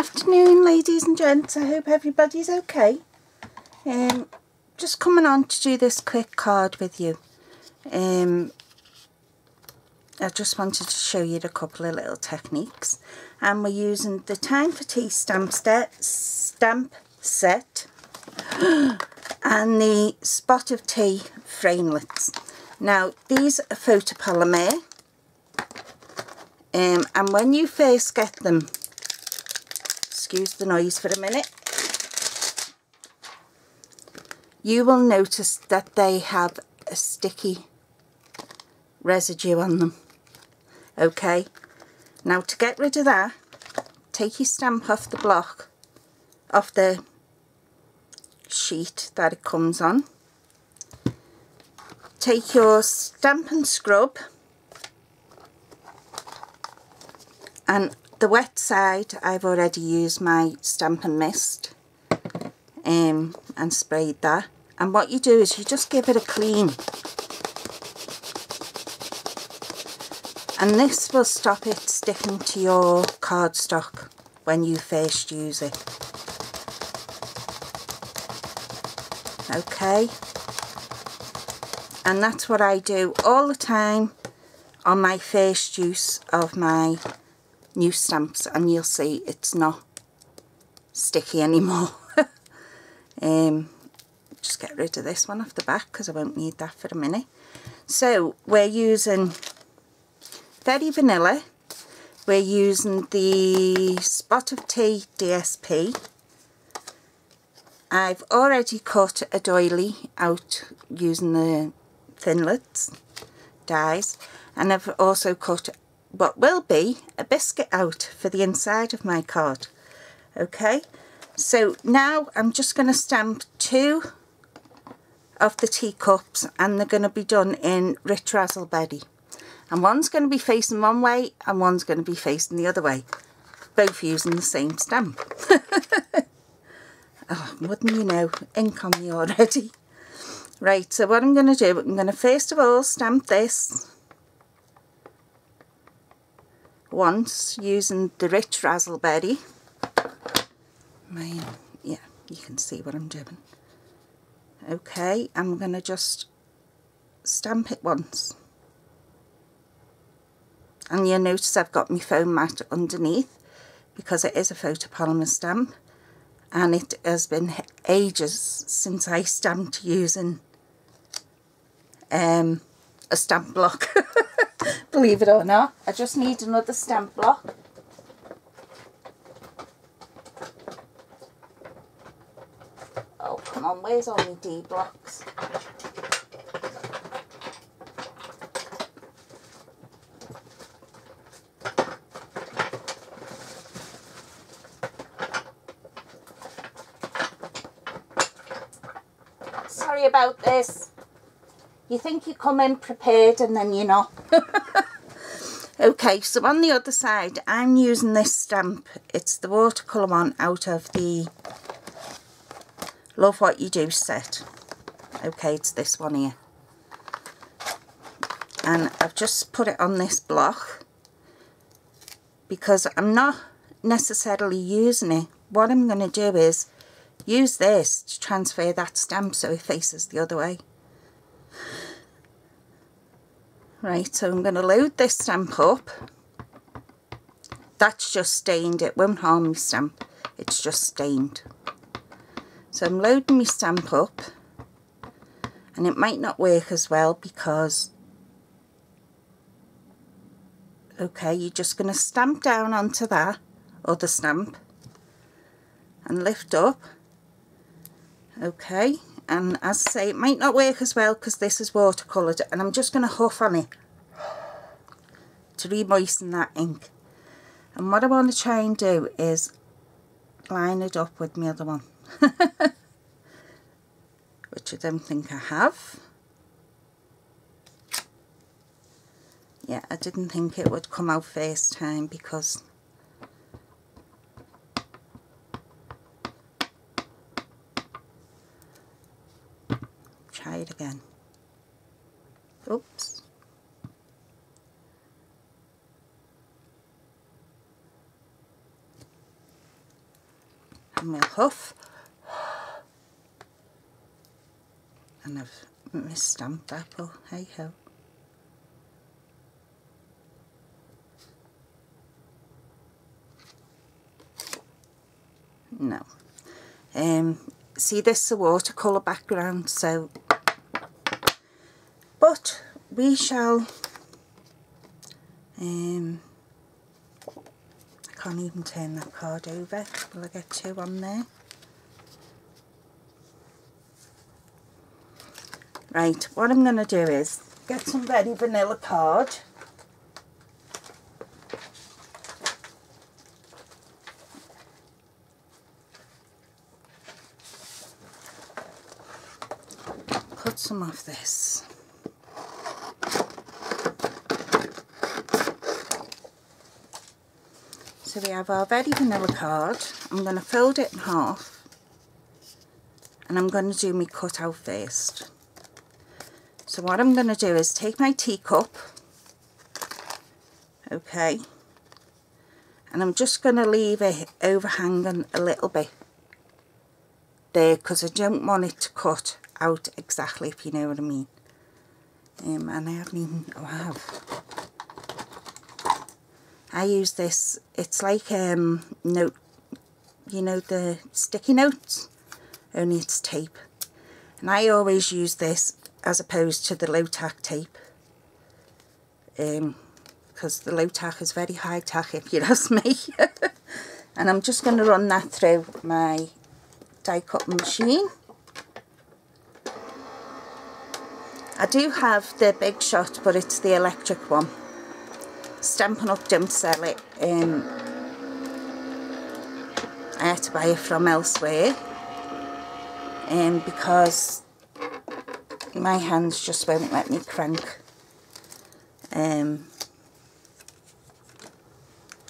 Afternoon, ladies and gents. I hope everybody's okay. Just coming on to do this quick card with you. I just wanted to show you a couple of little techniques, and we're using the Time for Tea stamp set and the Spot of Tea framelets. Now these are photopolymer, and when you first get them, excuse the noise for a minute, you will notice that they have a sticky residue on them. Okay, now to get rid of that, take your stamp off the block, off the sheet that it comes on. Take your Stampin' scrub, and the wet side I've already used my Stampin' mist and sprayed that, and what you do is you just give it a clean, and this will stop it sticking to your cardstock when you first use it. Okay, and that's what I do all the time on my first use of my new stamps, and you'll see it's not sticky anymore. Just get rid of this one off the back because I won't need that for a minute. So we're using Very Vanilla, we're using the Spot of Tea DSP. I've already cut a doily out using the Thinlits dies, and I've also cut what will be a biscuit out for the inside of my card. Okay, so now I'm just going to stamp 2 of the teacups, and they're going to be done in Rich Razzleberry, and one's going to be facing one way and one's going to be facing the other way, both using the same stamp. Oh, wouldn't you know, ink on me already. Right, so what I'm going to do, I'm going to first of all stamp this once using the Rich Razzleberry. Yeah, you can see what I'm doing. Okay, I'm going to just stamp it once, and you'll notice I've got my foam mat underneath because it is a photopolymer stamp, and it has been ages since I stamped using a stamp block. Believe it or not, I just need another stamp block. Oh, come on, where's all my D blocks? Sorry about this. You think you come in prepared and then you're not. Okay, so on the other side I'm using this stamp. It's the watercolour one out of the Love What You Do set. Okay, it's this one here, and I've just put it on this block because I'm not necessarily using it. What I'm going to do is use this to transfer that stamp so it faces the other way. Right, so I'm going to load this stamp up. That's just stained, it won't harm my stamp, it's just stained. So I'm loading my stamp up, and it might not work as well because, okay, you're just going to stamp down onto that other stamp and lift up. Okay, and as I say, it might not work as well because this is watercoloured, and I'm just going to huff on it to re-moisten that ink. And what I want to try and do is line it up with my other one. Which I don't think I have. Yeah, I didn't think it would come out first time because try it again. Oops. and we'll huff. And I've misstamped that, but hey ho. No. See, this is a watercolour background, so, but we shall, I can't even turn that card over. Will I get two on there? Right, what I'm going to do is get some very vanilla card. Cut some of this. So we have our very vanilla card. I'm going to fold it in half and I'm going to do my cutout first. So what I'm going to do is take my teacup, okay, and I'm just going to leave it overhanging a little bit there because I don't want it to cut out exactly, if you know what I mean. And I haven't even, oh, I have. I use this, it's like note, you know, the sticky notes, only it's tape. And I always use this as opposed to the low tack tape, because the low tack is very high tack, if you ask me. And I'm just going to run that through my die cutting machine. I do have the Big Shot, but it's the electric one. Stampin' Up don't sell it. I had to buy it from elsewhere, because my hands just won't let me crank, you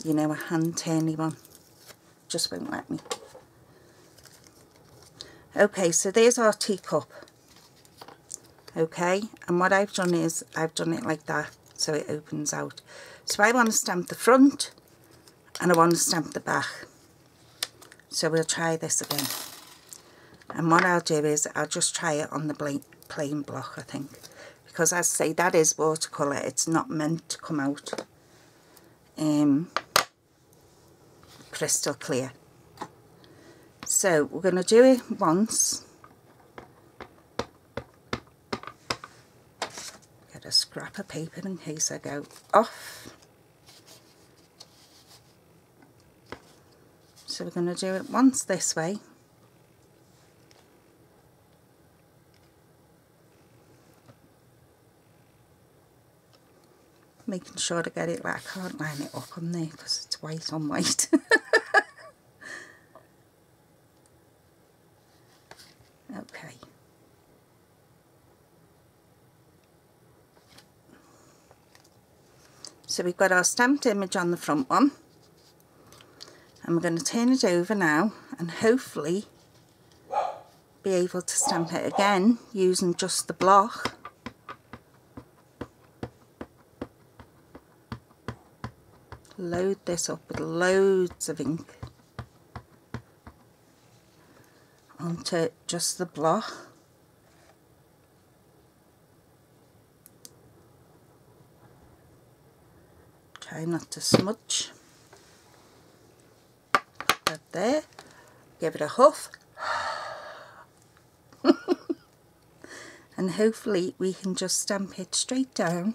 know, a hand turny one. Just won't let me. Okay, so there's our teacup. Okay, and what I've done is I've done it like that so it opens out. So I want to stamp the front and I want to stamp the back. So we'll try this again. And what I'll do is I'll just try it on the plain block, I think. Because as I say, that is watercolour. It's not meant to come out crystal clear. So we're going to do it once. Get a scrap of paper in case I go off. So we're going to do it once this way. Making sure to get it right. I can't line it up on there because it's white on white. Okay. So we've got our stamped image on the front one. And we're going to turn it over now and hopefully be able to stamp it again using just the block. Load this up with loads of ink onto just the block. Try not to smudge. That there. Give it a huff. And hopefully we can just stamp it straight down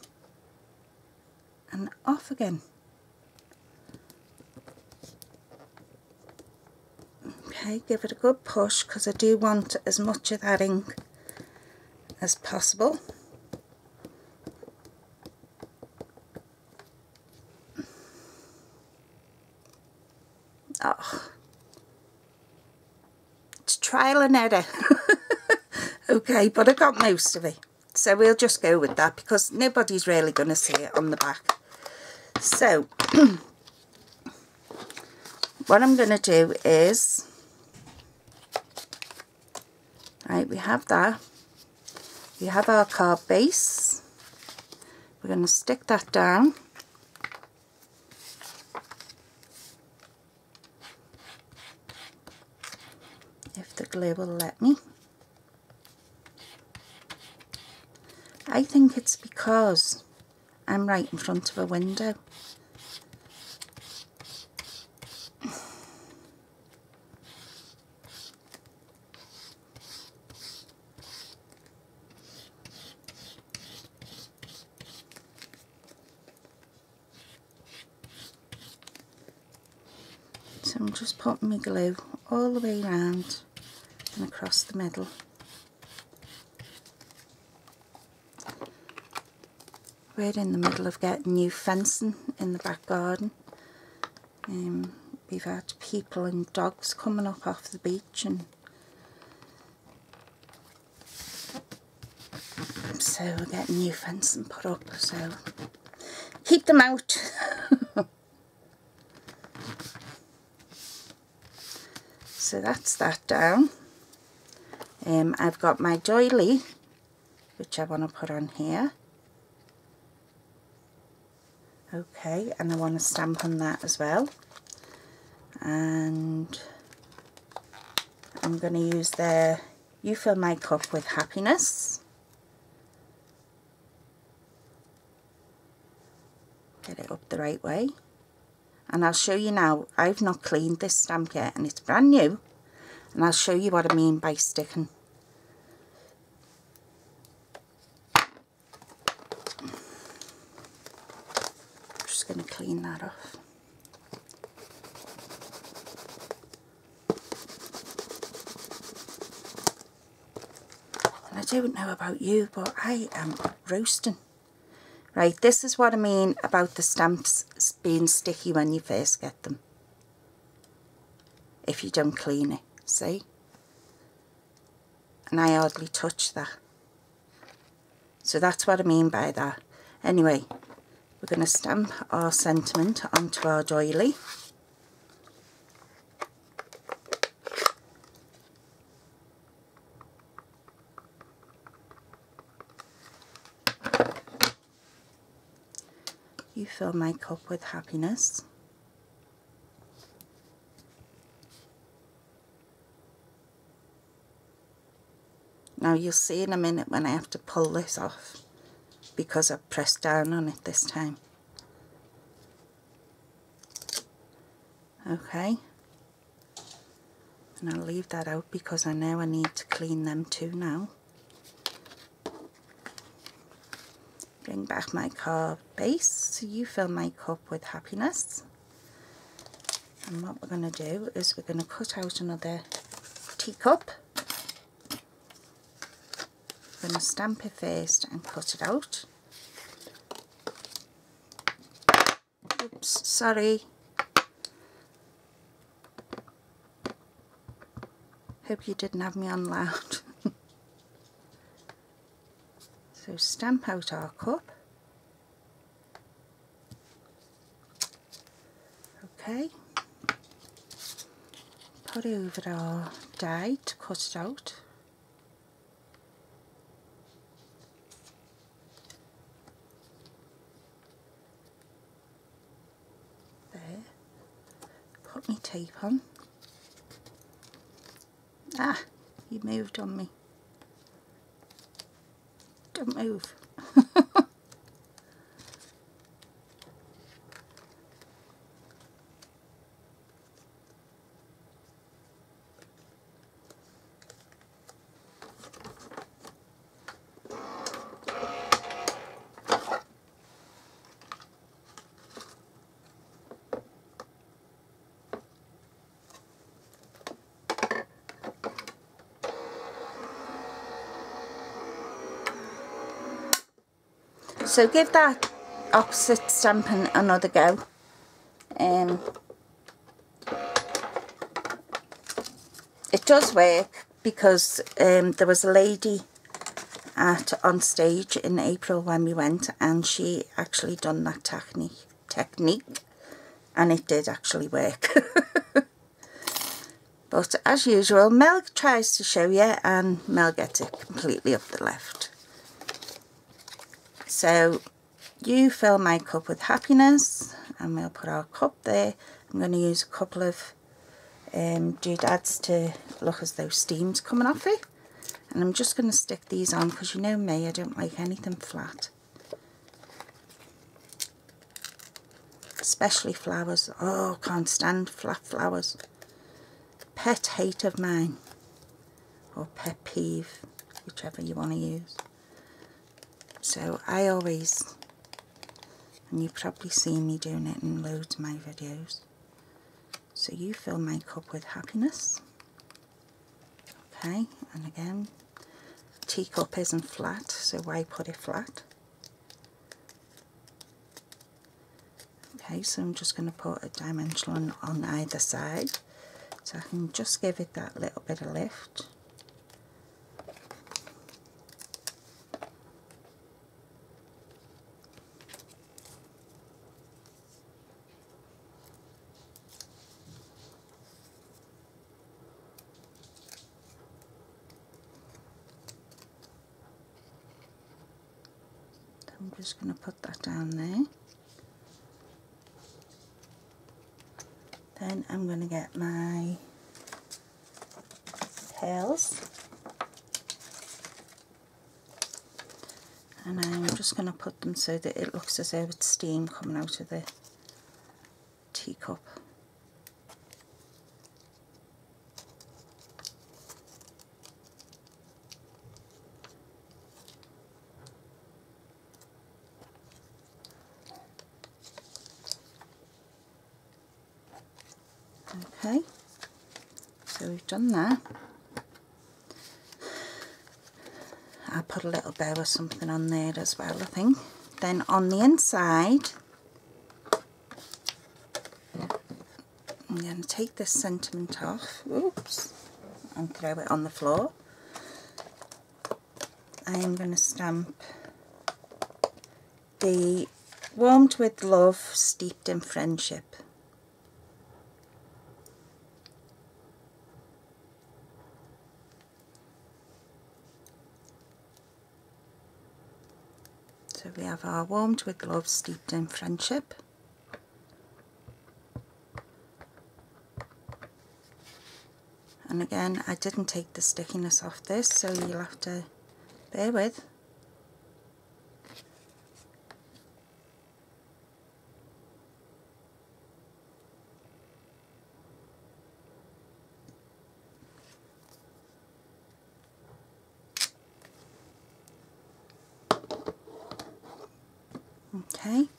and off again. Okay, give it a good push because I do want as much of that ink as possible. Oh, it's trial and error. Okay, but I got most of it. So we'll just go with that because nobody's really going to see it on the back. So, what I'm going to do is, right, we have that. We have our card base. We're going to stick that down. if the glue will let me. I think it's because I'm right in front of a window. So I'm just putting my glue all the way around and across the middle. We're in the middle of getting new fencing in the back garden. We've had people and dogs coming up off the beach, and so we're getting new fencing put up, so keep them out. So that's that down. I've got my doily, which I want to put on here. Okay, and I want to stamp on that as well. And I'm going to use the You Fill My Cup with Happiness. Get it up the right way. And I'll show you now, I've not cleaned this stamp yet and it's brand new. And I'll show you what I mean by sticking. Just going to clean that off. And I don't know about you, but I am roasting. Right, this is what I mean about the stamps being sticky when you first get them. If you don't clean it, see? And I hardly touch that. So that's what I mean by that. Anyway, we're going to stamp our sentiment onto our doily. You fill my cup with happiness. Now you'll see in a minute when I have to pull this off because I've pressed down on it this time. Okay, and I'll leave that out because I know I need to clean them too now. Bring back my card base. So you fill my cup with happiness. And what we're going to do is we're going to cut out another teacup. We're going to stamp it first and cut it out. Oops, sorry. Hope you didn't have me on loud. So stamp out our cup. Okay. Put over our die to cut it out. There. Put my tape on. Ah, you moved on me. Don't move. So give that opposite stamping another go. It does work because there was a lady on stage in April when we went, and she actually done that technique and it did actually work. But as usual, Mel tries to show you and Mel gets it completely up the left. So you fill my cup with happiness, and we'll put our cup there. I'm going to use a couple of doodads to look as though steam's coming off it. And I'm just going to stick these on because you know me, I don't like anything flat. Especially flowers. Oh, can't stand flat flowers. Pet hate of mine. Or pet peeve, whichever you want to use. So I always, and you've probably seen me doing it in loads of my videos. So you fill my cup with happiness. Okay, and again, teacup isn't flat, so why put it flat? Okay, so I'm just going to put a dimensional on either side, so I can just give it that little bit of lift. I'm just going to put that down there. Then I'm going to get my pearls and I'm just going to put them so that it looks as though it's steam coming out of the teacup. Okay, so we've done that. I'll put a little bow or something on there as well, I think. Then on the inside, I'm going to take this sentiment off, oops, and throw it on the floor. I am going to stamp the warmed with love, steeped in friendship. So we have our warmed with love, steeped in friendship. And again, I didn't take the stickiness off this, so you'll have to bear with. Okay,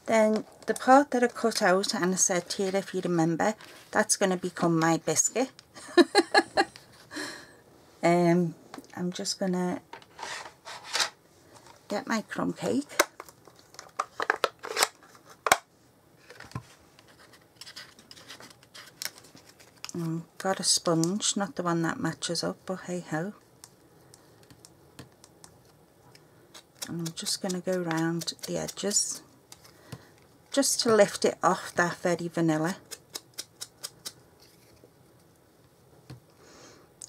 then the part that I cut out, and I said to you, if you remember, that's going to become my biscuit. I'm just going to get my crumb cake. Got a sponge, not the one that matches up, but hey ho. And I'm just going to go round the edges just to lift it off that very vanilla.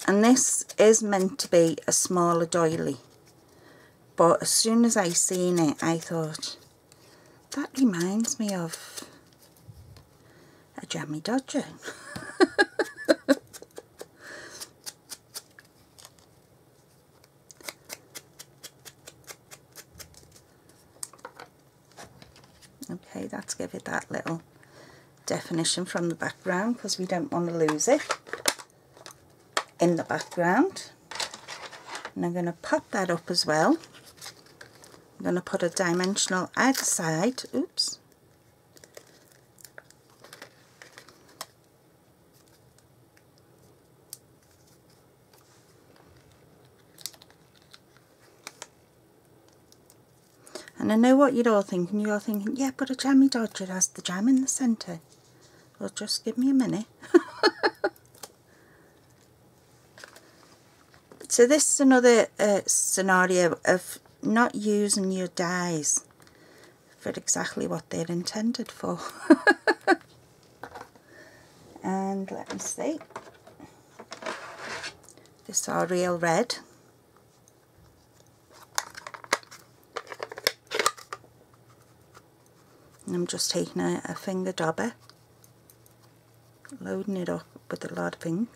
And this is meant to be a smaller doily, but as soon as I seen it I thought, that reminds me of a jammy dodger. Okay, let's give it that little definition from the background because we don't want to lose it in the background. And I'm going to pop that up as well. I'm going to put a dimensional either side. Oops. And I know what you're all thinking. You're all thinking, yeah, but a jammy dodger has the jam in the centre. Well, just give me a minute. So this is another scenario of not using your dies for exactly what they're intended for. And let me see. This is our real red. And I'm just taking a finger dauber, loading it up with a lot of ink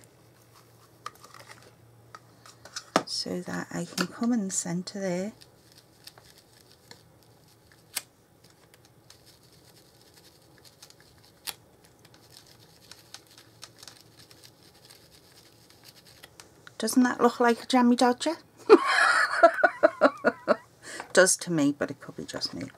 so that I can come in the centre there. Doesn't that look like a jammy dodger? Does to me, but it could be just me.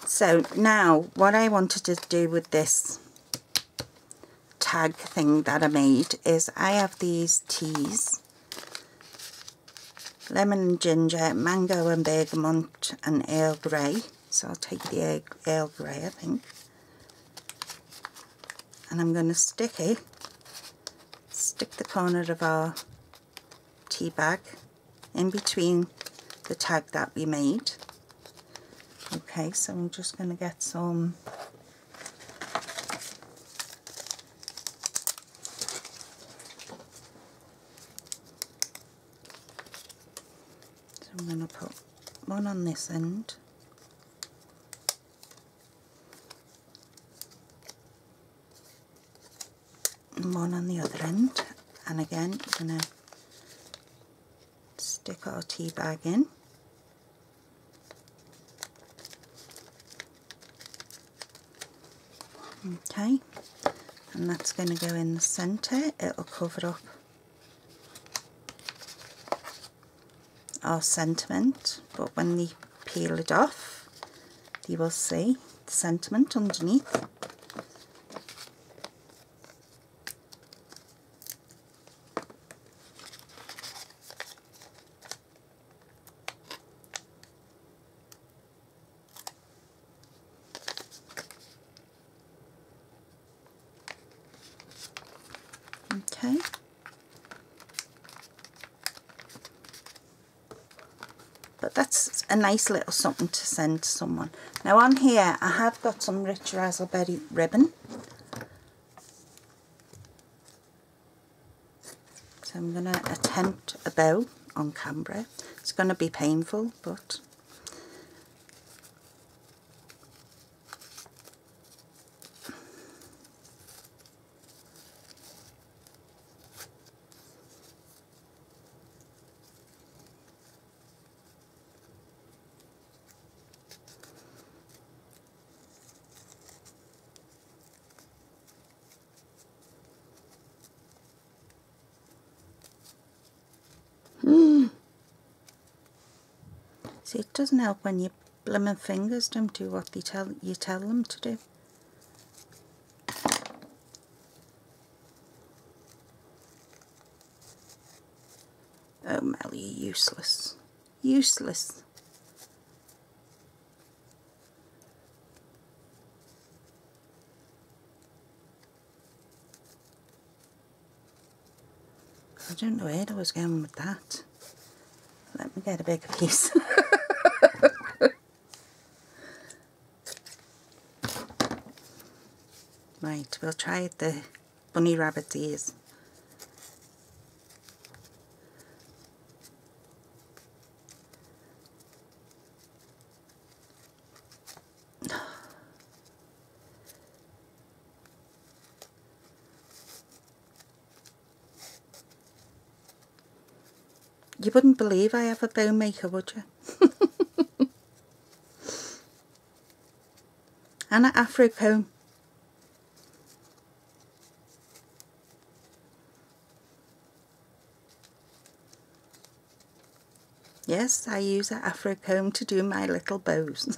So now what I wanted to do with this tag thing that I made is I have these teas, lemon and ginger, mango and bergamot and Earl Grey. So I'll take the Earl Grey, I think, and I'm going to stick the corner of our tea bag in between the tag that we made. Okay, so I'm just going to get some I'm going to put one on this end and one on the other end, and again I'm going to stick our tea bag in. Okay, and that's going to go in the centre. It'll cover up our sentiment, but when they peel it off you will see the sentiment underneath. Okay. But that's a nice little something to send to someone. Now on here I have got some rich raspberry ribbon. So I'm going to attempt a bow on camera. It's going to be painful, but see, it doesn't help when your blooming fingers don't do what you tell them to do. Oh, Mel, you're useless. Useless. I don't know where I was going with that. Let me get a bigger piece. Right, we'll try the bunny rabbit's ears. You wouldn't believe I have a bow maker, would you? And an afro comb. Yes, I use an afro comb to do my little bows.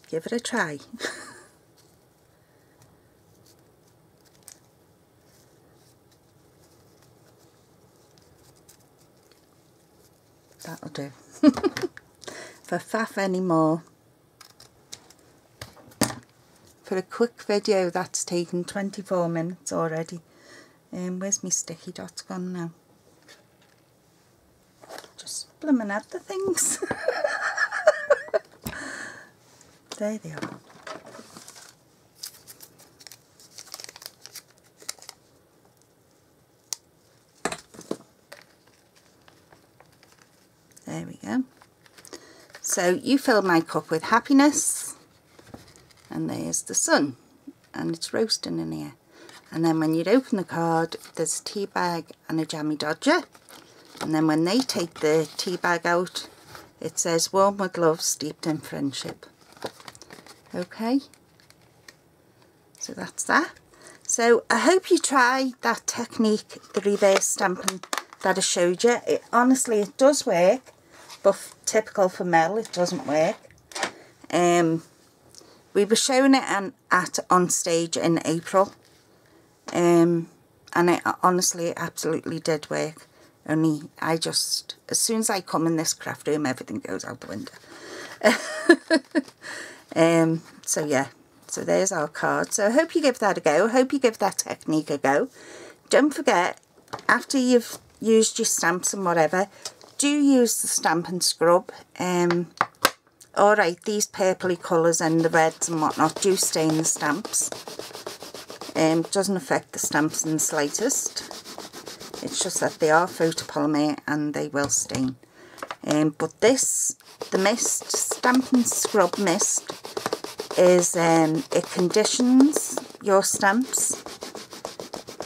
Give it a try. That'll do. For faff anymore. For a quick video that's taken 24 minutes already. Where's my sticky dots gone now? Just blooming at the things. There they are. There we go. So you fill my cup with happiness, and there's the sun, and it's roasting in here. And then when you open the card, there's a tea bag and a jammy dodger. And then when they take the tea bag out, it says warm with love, steeped in friendship. Okay, so that's that. So I hope you try that technique, the reverse stamping that I showed you. Honestly, it does work, but typical for Mel, it doesn't work. We were showing it on stage in April, and it honestly absolutely did work. Only I just, as soon as I come in this craft room, everything goes out the window. So yeah, so there's our card. So I hope you give that a go. I hope you give that technique a go. Don't forget, after you've used your stamps and whatever, do use the Stampin' scrub. Alright, these purpley colours and the reds and whatnot do stain the stamps. Doesn't affect the stamps in the slightest. It's just that they are photopolymer and they will stain. But this, the mist, Stampin' Scrub Mist, is it conditions your stamps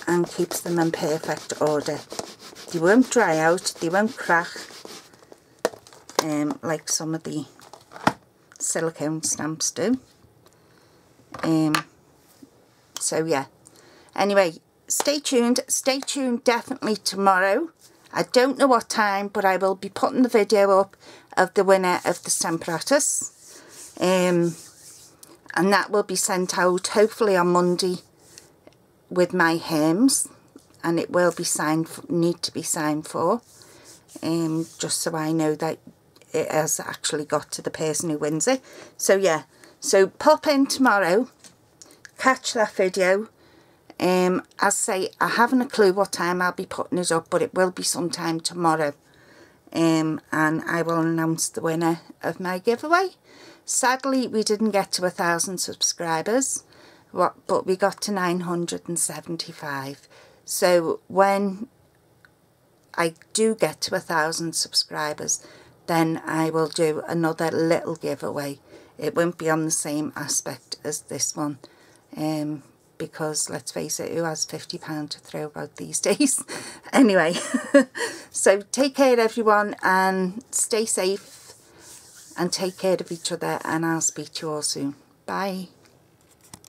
and keeps them in perfect order. They won't dry out, they won't crack, like some of the silicone stamps do. So yeah, anyway, stay tuned definitely tomorrow. I don't know what time, but I will be putting the video up of the winner of the Stamparatus, and that will be sent out hopefully on Monday with my hems, and it will be signed, need to be signed for, just so I know that it has actually got to the person who wins it. So yeah, so pop in tomorrow, catch that video. As I say, I haven't a clue what time I'll be putting it up, but it will be sometime tomorrow, and I will announce the winner of my giveaway. Sadly, we didn't get to 1,000 subscribers, but we got to 975. So when I do get to 1,000 subscribers, then I will do another little giveaway. It won't be on the same aspect as this one, because let's face it, who has £50 to throw about these days? Anyway, so take care everyone, and stay safe and take care of each other, and I'll speak to you all soon. Bye.